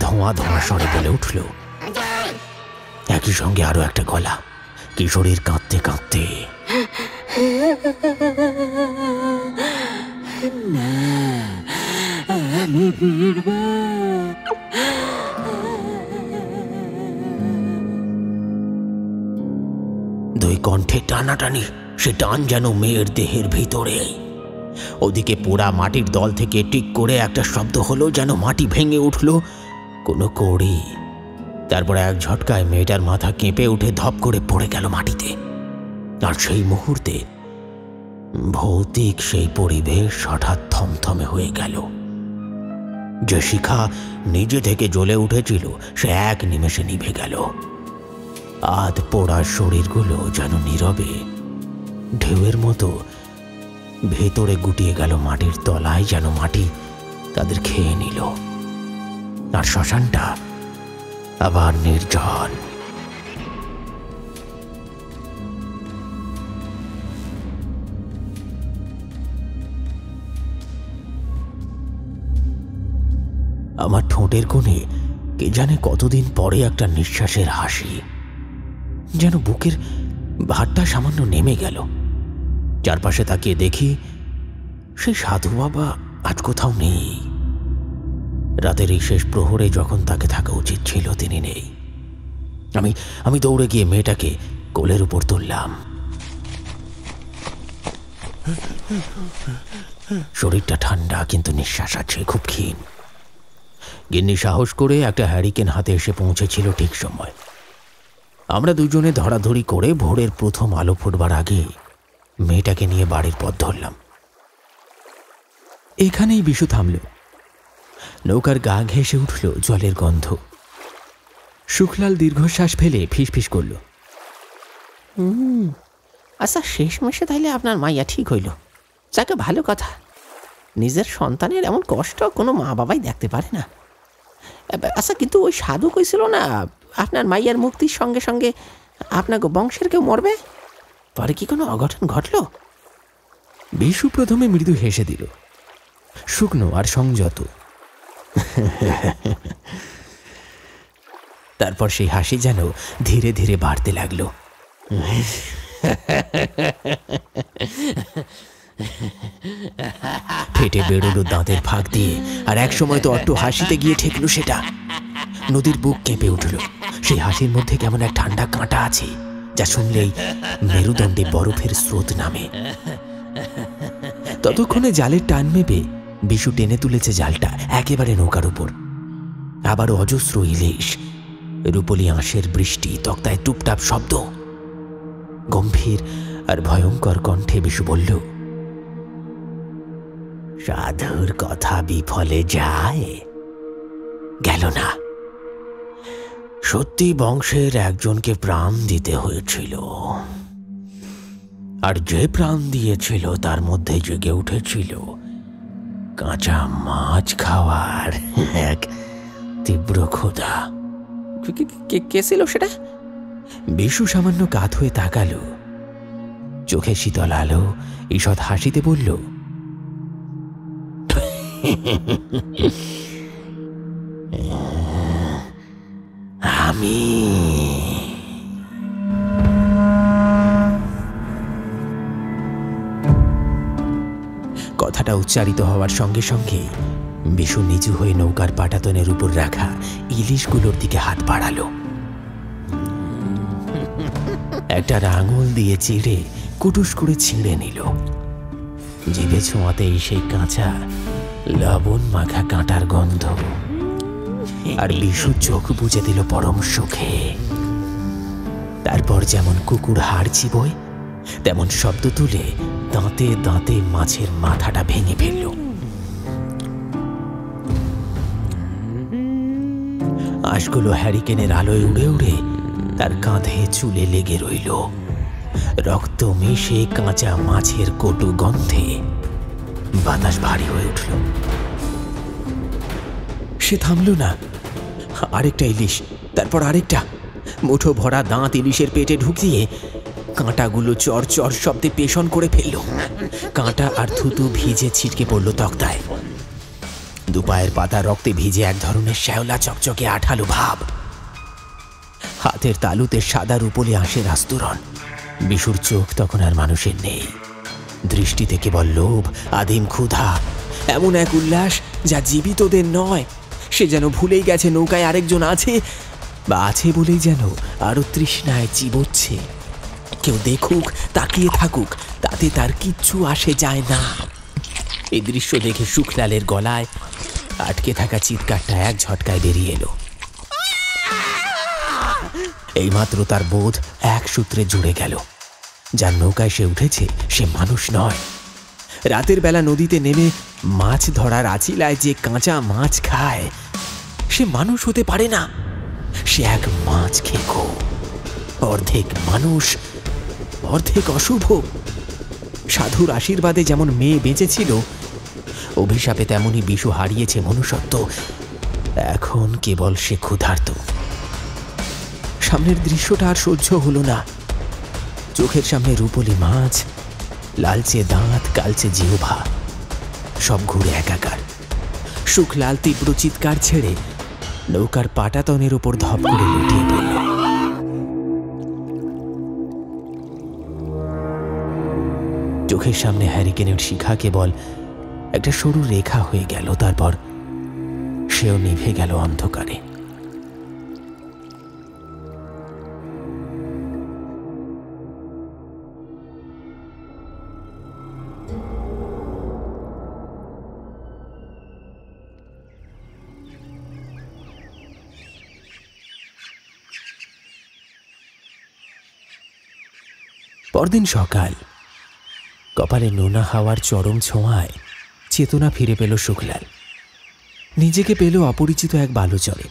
ধোঁয়া ধোঁয়া স্বরে বলে উঠল। একই সঙ্গে আরো একটা গলা, কিশোরীর কাঁদতে কাঁদতে, দুই কণ্ঠে টানাটানি। সে টান যেন মেয়ের দেহের ভিতরে। ওদিকে পোড়া মাটির দল থেকে টিক করে একটা শব্দ হলো, যেন মাটি ভেঙে উঠল কোনো কড়ি। তারপরে এক ঝটকায় মেয়েটার মাথা কেঁপে উঠে ধপ করে পড়ে গেল মাটিতে। আর সেই মুহূর্তে ভৌতিক সেই পরিবেশ হঠাৎ থমথমে হয়ে গেল। যে শিখা নিজে থেকে জ্বলে উঠেছিল সে এক নিমেষে নিভে গেল। আধ পোড়া শরীরগুলো যেন নীরবে ঢেউয়ের মতো ভেতরে গুটিয়ে গেল মাটির তলায়, যেন মাটি তাদের খেয়ে নিল। আর শ্মশানটা আবার নির্জন। আমার ঠোঁটের কোণে কে জানে কতদিন পরে একটা নিঃশ্বাসের হাসি, যেন বুকের ভারটা সামান্য নেমে গেল। চারপাশে তাকিয়ে দেখি সেই সাধু বাবা আজ কোথাও নেই। রাতের এই শেষ প্রহরে যখন তাকে থাকা উচিত ছিল তিনি নেই। আমি দৌড়ে গিয়ে মেয়েটাকে কোলের উপর তুললাম। শরীরটা ঠান্ডা, কিন্তু নিঃশ্বাস আছে খুব ক্ষীণ। গিন্নি সাহস করে একটা হ্যারিকেন হাতে এসে পৌঁছেছিল ঠিক সময়। আমরা দুজনে ধরাধরি করে ভোরের প্রথম আলো ফুটবার আগে মেয়েটাকে নিয়ে বাড়ির পথ ধরলাম। এখানেই বিশু থামল। নৌকার গা ঘেঁষে উঠল জলের গন্ধ। সুখলাল দীর্ঘশ্বাস ফেলে ফিসফিস করল, আচ্ছা, শেষ মাসে তাইলে আপনার মাইয়া ঠিক হইল। যাকে ভালো কথা। নিজের সন্তানের এমন কষ্ট কোনো মা বাবাই দেখতে পারে না। আচ্ছা, কিন্তু ওই সাধু কইছিল না আপনার মাইয়ার মুক্তির সঙ্গে সঙ্গে আপনাকে বংশের কেউ মরবে? পরে কি কোনো অঘটন ঘটল? বিশু প্রথমে মৃদু হেসে দিল, শুকনো আর সংযত। তারপর সেই হাসি যেন ধীরে ধীরে বাড়তে লাগলো। ফেটে বেরোলো দাঁতের ফাঁক দিয়ে, আর এক সময় তো অট্ট হাসিতে গিয়ে ঠেকলো সেটা। নদীর বুক কেঁপে উঠল। সেই হাসির মধ্যে কেমন এক ঠান্ডা কাঁটা আছে, যা শুনলেই মেরুদণ্ডে বরফের স্রোত নামে। ততক্ষণে জালের টান মেপে বিশু টেনে তুলেছে জালটা একেবারে নৌকার উপর। আবারও অজস্র ইলিশ, রূপলি আঁশের বৃষ্টি, তক্তায় টুপটাপ শব্দ। গম্ভীর আর ভয়ঙ্কর কণ্ঠে বিশু বলল, সাধুর কথা বিফলে যায়? গেল না। সত্যি বংশের একজনকে প্রাণ দিতে হয়েছিল, আর যে প্রাণ দিয়েছিল তার মধ্যে জেগে উঠেছিল কাঁচা মাছ খাওয়ার এক তীব্র ক্ষুধা। কে ছিল সেটা? বিশু সামান্য কাত হয়ে তাকালো। চোখে শীতল আলো, ঈষৎ হাসিতে বলল, আমি। কথাটা উচ্চারিত হওয়ার সঙ্গে সঙ্গে বিশু নিচু হয়ে নৌকার পাটাতনের উপর রাখা ইলিশগুলোর দিকে হাত বাড়ালো। একটা আঙুল দিয়ে চিড়ে কুটুস করে ছিঁড়ে নিল। জিভে ছোঁয়াতেই সেই কাঁচা লবণ মাখা কাঁটার গন্ধ, আর বিশু চোখ বুজে দিল পরম সুখে। তারপর যেমন কুকুর হাড় চিবোয় তেমন শব্দ তুলে দাঁতে দাঁতে মাছের মাথাটা ভেঙে ফেলল। আঁশগুলো হ্যারিকেনের আলোয় উড়ে উড়ে তার কাঁধে চুলে লেগে রইল। রক্ত মিশে কাঁচা মাছের কটু গন্ধে বাতাস ভারী হয়ে উঠল। সে থামল না। আরেকটা ইলিশ, তারপর আরেকটা। মুঠো ভরা দাঁত ইলিশের পেটে ঢুকিয়ে কাঁটাগুলো চর চর শব্দে পেষণ করে ফেলল। কাঁটা আর থুতু ভিজে ছিটকে পড়ল তক্তায়। দুপায়ের পাতা রক্তে ভিজে এক ধরনের শ্যাওলা চকচকে আঠালো ভাব। হাতের তালুতে সাদা রুপোলি আঁশের আস্তরণ। বিশুর চোখ তখন আর মানুষের নেই। দৃষ্টিতে কেবল লোভ, আদিম ক্ষুধা, এমন এক উল্লাস যা জীবিতদের নয়। সে যেন ভুলেই গেছে নৌকায় আরেকজন আছে, বা আছে বলেই যেন আরো তৃষ্ণায় চিবোচ্ছে। কেউ দেখুক, তাকিয়ে থাকুক, তাতে তার কিচ্ছু আসে যায় না। এই দৃশ্য দেখে সুখলালের গলায় আটকে থাকা চিৎকারটা এক ঝটকায় বেরিয়ে এলো। এইমাত্র তার বোধ এক সূত্রে জুড়ে গেল। যার নৌকায় সে উঠেছে সে মানুষ নয়। রাতের বেলা নদীতে নেমে মাছ ধরার আচিলায় যে কাঁচা মাছ খায় সে মানুষ হতে পারে না। সে এক মাছ খেকো, অর্ধেক মানুষ অর্ধেক অশুভ। সাধুর আশীর্বাদে যেমন মেয়ে বেঁচেছিল, অভিশাপে তেমনি বিশু হারিয়েছে মনুষ্যত্ব। এখন কেবল সে ক্ষুধার্ত। সামনের দৃশ্যটা আর সহ্য হলো না। চোখের সামনে রূপলি মাছ, লালচে দাঁত, কালচে জিহ্বা, সব ঘুরে একাকার। সুখলাল তীব্র চিৎকার ছেড়ে নৌকার পাটাতনের উপর ধপ করে লুটিয়ে পড়ল। চোখের সামনে হ্যারিকেনের শিখা কেবল একটা সরু রেখা হয়ে গেল। তারপর সেও নিভে গেল অন্ধকারে। পরদিন সকাল। কপালে নোনা হাওয়ার চরম ছোঁয়ায় চেতনা ফিরে পেল সুখলাল। নিজেকে পেল অপরিচিত এক বালুচরে।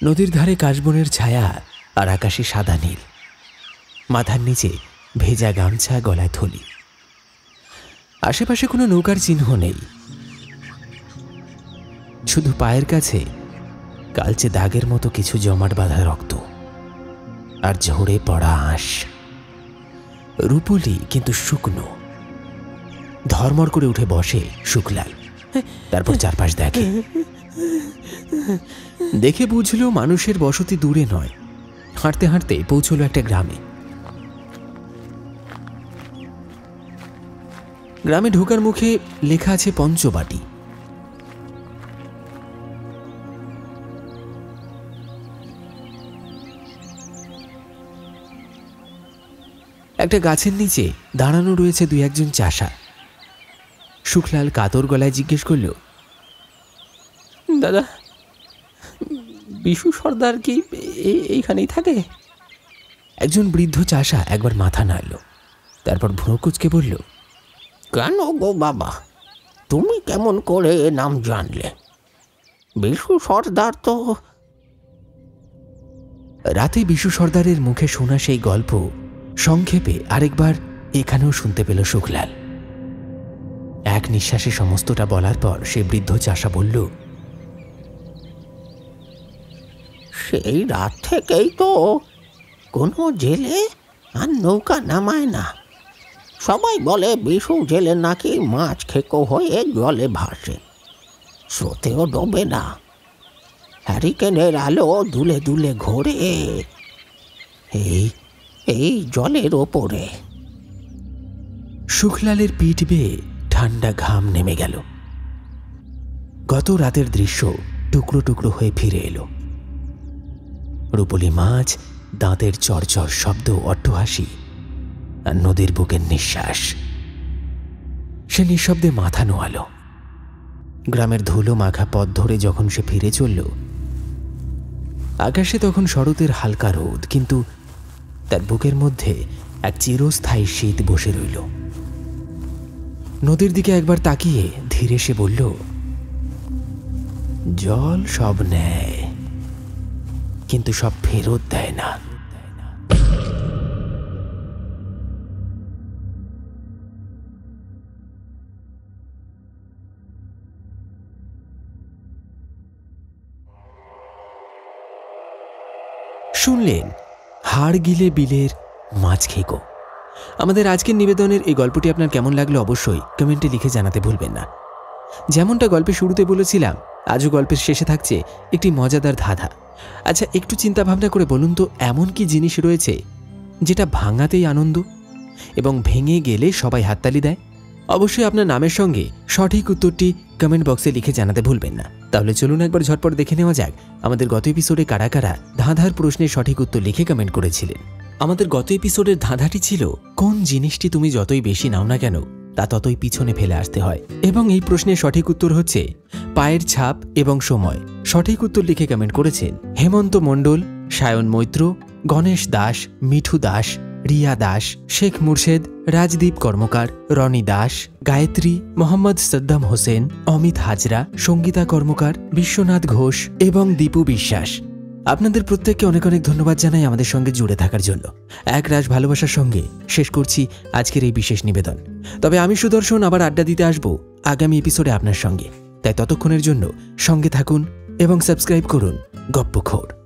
নদীর ধারে কাশবনের ছায়া আর আকাশে সাদা নীল। মাথার নিচে ভেজা গামছা, গলায় থলি। আশেপাশে কোনো নৌকার চিহ্ন নেই। শুধু পায়ের কাছে কালচে দাগের মতো কিছু জমাট বাঁধা রক্ত আর ঝরে পড়া আঁশ। রূপলি কিন্তু শুকনো। ধর্মর করে উঠে বসে সুখলাল। তারপর চারপাশ দেখে। দেখে বুঝলো মানুষের বসতি দূরে নয়। হাঁটতে হাঁটতে পৌঁছলো একটা গ্রামে। গ্রামে ঢোকার মুখে লেখা আছে পঞ্চবাটি। একটা গাছের নিচে দাঁড়ানো রয়েছে দুই একজন চাষা। সুখলাল কাতর গলায় জিজ্ঞেস করল, দাদা, বিশু সর্দার কি এইখানেই থাকে? একজন বৃদ্ধ চাষা একবার মাথা নাড়ল, তারপর ভ্রু কুঁচকে বলল, কেন গো বাবা, তুমি কেমন করে এ নাম জানলে? বিশু সর্দার তো... রাতে বিশু সর্দারের মুখে শোনা সেই গল্প সংক্ষেপে আরেকবার এখানেও শুনতে পেল সুখলাল। এক নিঃশ্বাসে সমস্তটা বলার পর সে বৃদ্ধ চাষা বলল, সেই রাত থেকেই তো কোনো জেলে আর নৌকা নামায় না। সবাই বলে বিশু জেলে নাকি মাছ খেকো হয়ে জলে ভাসে, স্রোতেও ডোবে না, হ্যারিকেনের আলো দুলে দুলে ঘোরে এই জলের ওপরে। সুখলালের পিঠ বেয়ে ঠান্ডা ঘাম নেমে গেল। গত রাতের দৃশ্য টুকরো টুকরো হয়ে ফিরে এলো। রূপলি মাছ, দাঁতের চরচর শব্দ, অট্টহাসি আর নদীর বুকের নিঃশ্বাস। সে নিঃশব্দে মাথা নোয়ালো। গ্রামের ধুলো মাখা পথ ধরে যখন সে ফিরে চলল, আকাশে তখন শরতের হালকা রোদ, কিন্তু তার বুকের মধ্যে এক চিরস্থায়ী শীত বসে রইল। নদীর দিকে একবার তাকিয়ে ধীরে সে বলল, জল সব নেয়, কিন্তু সব ফেরত দেয় না। শুনলেন হাড় গিলে বিলের মাছ খেকো। আমাদের আজকের নিবেদনের এই গল্পটি আপনার কেমন লাগলো অবশ্যই কমেন্টে লিখে জানাতে ভুলবেন না। যেমনটা গল্পের শুরুতে বলেছিলাম, আজও গল্পের শেষে থাকছে একটি মজাদার ধাঁধা। আচ্ছা, একটু চিন্তা ভাবনা করে বলুন তো, এমন কি জিনিস রয়েছে যেটা ভাঙাতেই আনন্দ এবং ভেঙে গেলে সবাই হাততালি দেয়? অবশ্যই আপনার নামের সঙ্গে সঠিক উত্তরটি কমেন্ট বক্সে লিখে জানাতে ভুলবেন না। তাহলে চলুন একবার ঝটপট দেখে নেওয়া যাক আমাদের গত এপিসোডে কারা কারা ধাঁধার প্রশ্নের সঠিক উত্তর লিখে কমেন্ট করেছিলেন। আমাদের গত এপিসোডের ধাঁধাটি ছিল, কোন জিনিসটি তুমি যতই বেশি নাও না কেন তা ততই পিছনে ফেলে আসতে হয়। এবং এই প্রশ্নের সঠিক উত্তর হচ্ছে পায়ের ছাপ এবং সময়। সঠিক উত্তর লিখে কমেন্ট করেছেন হেমন্ত মণ্ডল, সায়ন মৈত্র, গণেশ দাস, মিঠু দাস, রিয়া দাস, শেখ মুর্শেদ, রাজদীপ কর্মকার, রনি দাস, গায়ত্রী, মোহাম্মদ সদ্দাম হোসেন, অমিত হাজরা, সঙ্গীতা কর্মকার, বিশ্বনাথ ঘোষ এবং দীপু বিশ্বাস। আপনাদের প্রত্যেককে অনেক অনেক ধন্যবাদ জানাই আমাদের সঙ্গে জুড়ে থাকার জন্য। এক রাশ ভালোবাসার সঙ্গে শেষ করছি আজকের এই বিশেষ নিবেদন। তবে আমি সুদর্শন আবার আড্ডা দিতে আসব আগামী এপিসোডে আপনার সঙ্গে। তাই ততক্ষণের জন্য সঙ্গে থাকুন এবং সাবস্ক্রাইব করুন গপ্পখোর।